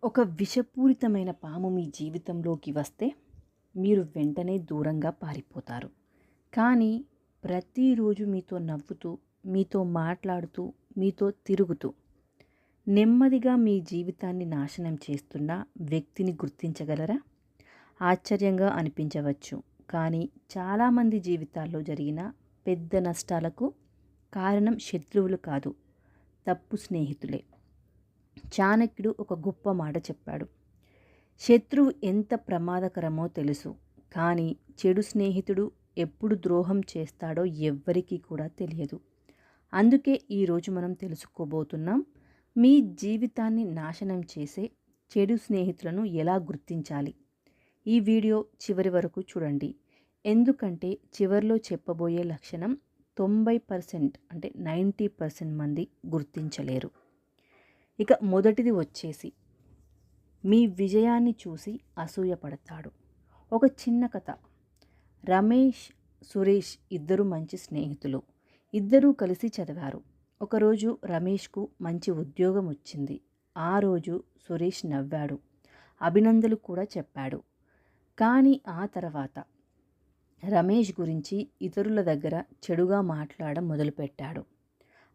ఒక విషపూరితమైన పాము మీ జీవితంలోకి వస్తే మీరు వెంటనే దూరంగా పారిపోతారు. కానీ ప్రతిరోజు మీతో నవ్వుతూ, మీతో మాట్లాడుతూ, మీతో తిరుగుతూ, నెమ్మదిగా మీ జీవితాన్ని నాశనం చేస్తున్న వ్యక్తిని గుర్తించగలరా? ఆశ్చర్యంగా అనిపించవచ్చు. కానీ చాలామంది జీవితాల్లో జరిగిన పెద్ద నష్టాలకు కారణం శత్రువులు కాదు, తప్పు స్నేహితులే. చాణక్యుడు ఒక గొప్ప మాట చెప్పాడు. శత్రువు ఎంత ప్రమాదకరమో తెలుసు, కానీ చెడు స్నేహితుడు ఎప్పుడు ద్రోహం చేస్తాడో ఎవ్వరికీ కూడా తెలియదు. అందుకే ఈరోజు మనం తెలుసుకోబోతున్నాం, మీ జీవితాన్ని నాశనం చేసే చెడు స్నేహితులను ఎలా గుర్తించాలి. ఈ వీడియో చివరి వరకు చూడండి, ఎందుకంటే చివరిలో చెప్పబోయే లక్షణం 90% అంటే 90% మంది గుర్తించలేరు. ఇక మొదటిది వచ్చేసి, మీ విజయాన్ని చూసి అసూయపడతాడు. ఒక చిన్న కథ. రమేష్, సురేష్ ఇద్దరు మంచి స్నేహితులు. ఇద్దరూ కలిసి చదివారు. ఒకరోజు రమేష్కు మంచి ఉద్యోగం వచ్చింది. ఆ రోజు సురేష్ నవ్వాడు, అభినందనలు కూడా చెప్పాడు. కానీ ఆ తర్వాత రమేష్ గురించి ఇతరుల దగ్గర చెడుగా మాట్లాడడం మొదలుపెట్టాడు.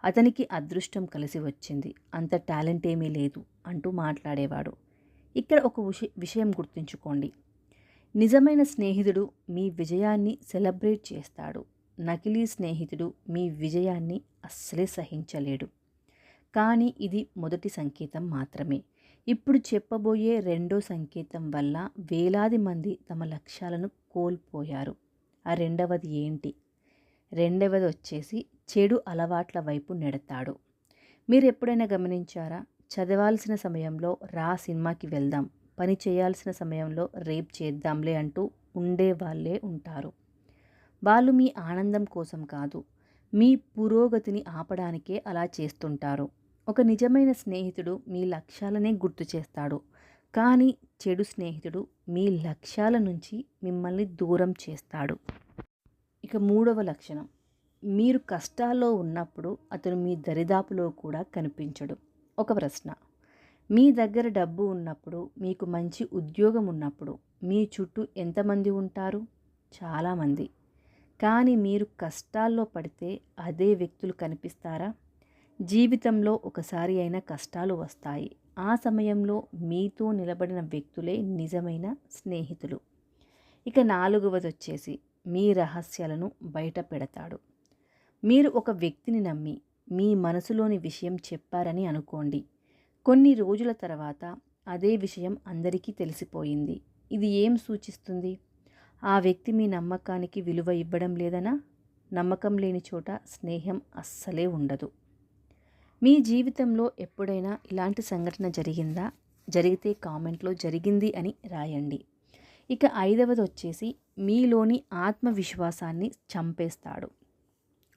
అతనికి అదృష్టం కలిసి వచ్చింది, అంత టాలెంట్ ఏమీ లేదు అంటూ మాట్లాడేవాడు. ఇక్కడ ఒక విషయం గుర్తుంచుకోండి, నిజమైన స్నేహితుడు మీ విజయాన్ని సెలబ్రేట్ చేస్తాడు. నకిలీ స్నేహితుడు మీ విజయాన్ని అస్సలే సహించలేడు. కానీ ఇది మొదటి సంకేతం మాత్రమే. ఇప్పుడు చెప్పబోయే రెండో సంకేతం వల్ల వేలాది మంది తమ లక్ష్యాలను కోల్పోయారు. ఆ రెండవది ఏంటి? రెండవది వచ్చేసి, చెడు అలవాట్ల వైపు నెడతాడు. మీరు ఎప్పుడైనా గమనించారా? చదవాల్సిన సమయంలో రా సినిమాకి వెళ్దాం, పని చేయాల్సిన సమయంలో రేపు చేద్దాంలే అంటూ ఉండే వాళ్ళే ఉంటారు. వాళ్ళు మీ ఆనందం కోసం కాదు, మీ పురోగతిని ఆపడానికే అలా చేస్తుంటారు. ఒక నిజమైన స్నేహితుడు మీ లక్ష్యాలనే గుర్తు చేస్తాడు, కానీ చెడు స్నేహితుడు మీ లక్ష్యాల నుంచి మిమ్మల్ని దూరం చేస్తాడు. ఇక మూడవ లక్షణం, మీరు కష్టాల్లో ఉన్నప్పుడు అతను మీ దరిదాపులో కూడా కనిపించడు. ఒక ప్రశ్న, మీ దగ్గర డబ్బు ఉన్నప్పుడు, మీకు మంచి ఉద్యోగం ఉన్నప్పుడు మీ చుట్టూ ఎంతమంది ఉంటారు? చాలామంది. కానీ మీరు కష్టాల్లో పడితే అదే వ్యక్తులు కనిపిస్తారా? జీవితంలో ఒకసారి అయినా కష్టాలు వస్తాయి. ఆ సమయంలో మీతో నిలబడిన వ్యక్తులే నిజమైన స్నేహితులు. ఇక నాలుగవది వచ్చేసి, మీ రహస్యాలను బయట పెడతాడు. మీరు ఒక వ్యక్తిని నమ్మి మీ మనసులోని విషయం చెప్పారని అనుకోండి. కొన్ని రోజుల తర్వాత అదే విషయం అందరికీ తెలిసిపోయింది. ఇది ఏం సూచిస్తుంది? ఆ వ్యక్తి మీ నమ్మకానికి విలువ ఇవ్వడం లేదనా? నమ్మకం లేని చోట స్నేహం అస్సలే ఉండదు. మీ జీవితంలో ఎప్పుడైనా ఇలాంటి సంఘటన జరిగిందా? జరిగితే కామెంట్లో జరిగింది అని రాయండి. ఇక ఐదవది వచ్చేసి, మీలోని ఆత్మవిశ్వాసాన్ని చంపేస్తాడు.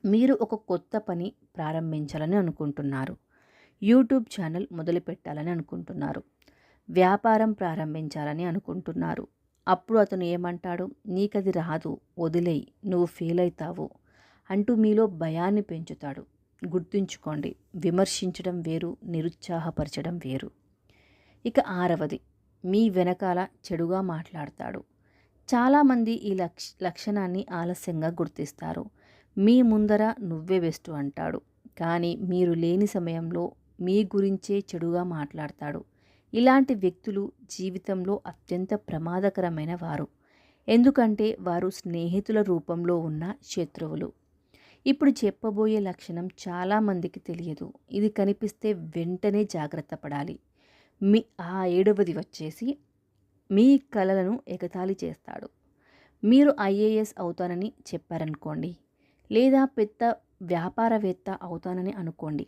మీరు ఒక కొత్త పని ప్రారంభించాలని అనుకుంటున్నారు. యూట్యూబ్ ఛానల్ మొదలుపెట్టాలని అనుకుంటున్నారు. వ్యాపారం ప్రారంభించాలని అనుకుంటున్నారు. అప్పుడు అతను ఏమంటాడు? నీకది రాదు, వదిలేయి, నువ్వు ఫెయిల్ అవుతావు అంటూ మీలో భయాన్ని పెంచుతాడు. గుర్తుంచుకోండి, విమర్శించడం వేరు, నిరుత్సాహపరచడం వేరు. ఇక ఆరవది, మీ వెనకాల చెడుగా మాట్లాడతాడు. చాలామంది ఈ లక్షణాన్ని ఆలస్యంగా గుర్తిస్తారు. మీ ముందర నువ్వే బెస్ట్ అంటాడు, కానీ మీరు లేని సమయంలో మీ గురించే చెడుగా మాట్లాడతాడు. ఇలాంటి వ్యక్తులు జీవితంలో అత్యంత ప్రమాదకరమైన వారు, ఎందుకంటే వారు స్నేహితుల రూపంలో ఉన్న శత్రువులు. ఇప్పుడు చెప్పబోయే లక్షణం చాలామందికి తెలియదు. ఇది కనిపిస్తే వెంటనే జాగ్రత్త పడాలి. ఆ ఏడవది వచ్చేసి, మీ కలలను ఎగతాళి చేస్తాడు. మీరు ఐఏఎస్ అవుతానని చెప్పారనుకోండి, లేదా పెద్ద వ్యాపారవేత్త అవుతానని అనుకోండి.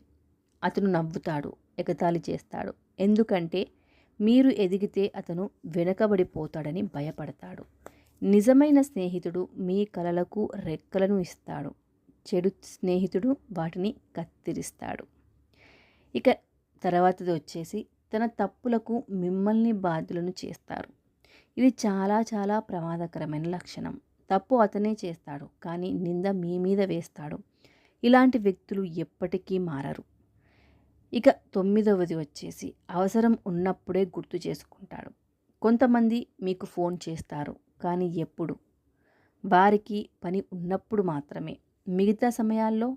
అతను నవ్వుతాడు, ఎగతాళి చేస్తాడు. ఎందుకంటే మీరు ఎదిగితే అతను వెనకబడిపోతాడని భయపడతాడు. నిజమైన స్నేహితుడు మీ కలలకు రెక్కలను ఇస్తాడు. చెడు స్నేహితుడు వాటిని కత్తిరిస్తాడు. ఇక తర్వాతది వచ్చేసి, తన తప్పులకు మిమ్మల్ని బాధ్యులను చేస్తారు. ఇది చాలా చాలా ప్రమాదకరమైన లక్షణం. తప్పు అతనే చేస్తాడు, కానీ నింద మీ మీద వేస్తాడు. ఇలాంటి వ్యక్తులు ఎప్పటికీ మారరు. ఇక 9వది వచ్చేసి అవసరం ఉన్నప్పుడే గుర్తు చేసుకుంటాడు. కొంతమంది మీకు ఫోన్ చేస్తారు, కానీ ఎప్పుడు? వారికి పని ఉన్నప్పుడు మాత్రమే. మిగతా సమయాల్లో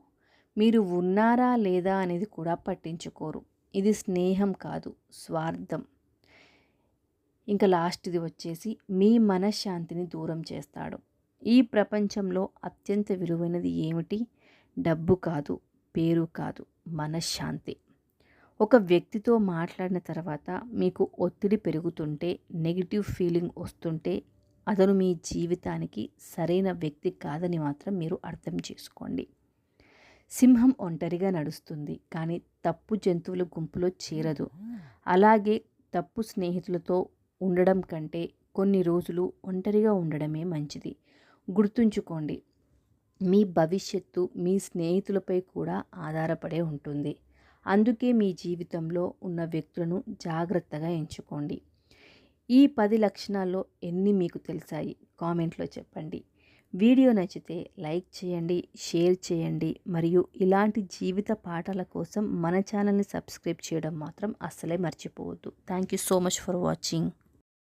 మీరు ఉన్నారా లేదా అనేది కూడా పట్టించుకోరు. ఇది స్నేహం కాదు, స్వార్థం. ఇంకా లాస్ట్‌ది వచ్చేసి మీ మనశ్శాంతిని దూరం చేస్తాడు. ఈ ప్రపంచంలో అత్యంత విలువైనది ఏమిటి? డబ్బు కాదు, పేరు కాదు, మనశ్శాంతి. ఒక వ్యక్తితో మాట్లాడిన తర్వాత మీకు ఒత్తిడి పెరుగుతుంటే, నెగెటివ్ ఫీలింగ్ వస్తుంటే అతను మీ జీవితానికి సరైన వ్యక్తి కాదని మాత్రం మీరు అర్థం చేసుకోండి. సింహం ఒంటరిగా నడుస్తుంది, కానీ తప్పు జంతువుల గుంపులో చేరదు. అలాగే తప్పు స్నేహితులతో ఉండడం కంటే కొన్ని రోజులు ఒంటరిగా ఉండడమే మంచిది. గుర్తుంచుకోండి, మీ భవిష్యత్తు మీ స్నేహితులపై కూడా ఆధారపడే ఉంటుంది. అందుకే మీ జీవితంలో ఉన్న వ్యక్తులను జాగ్రత్తగా ఎంచుకోండి. ఈ 10 లక్షణాల్లో ఎన్ని మీకు తెలిసాయి కామెంట్లో చెప్పండి. వీడియో నచ్చితే లైక్ చేయండి, షేర్ చేయండి మరియు ఇలాంటి జీవిత పాఠాల కోసం మన ఛానల్ని సబ్స్క్రైబ్ చేయడం మాత్రం అస్సలే మర్చిపోవద్దు. Thank you so much for watching.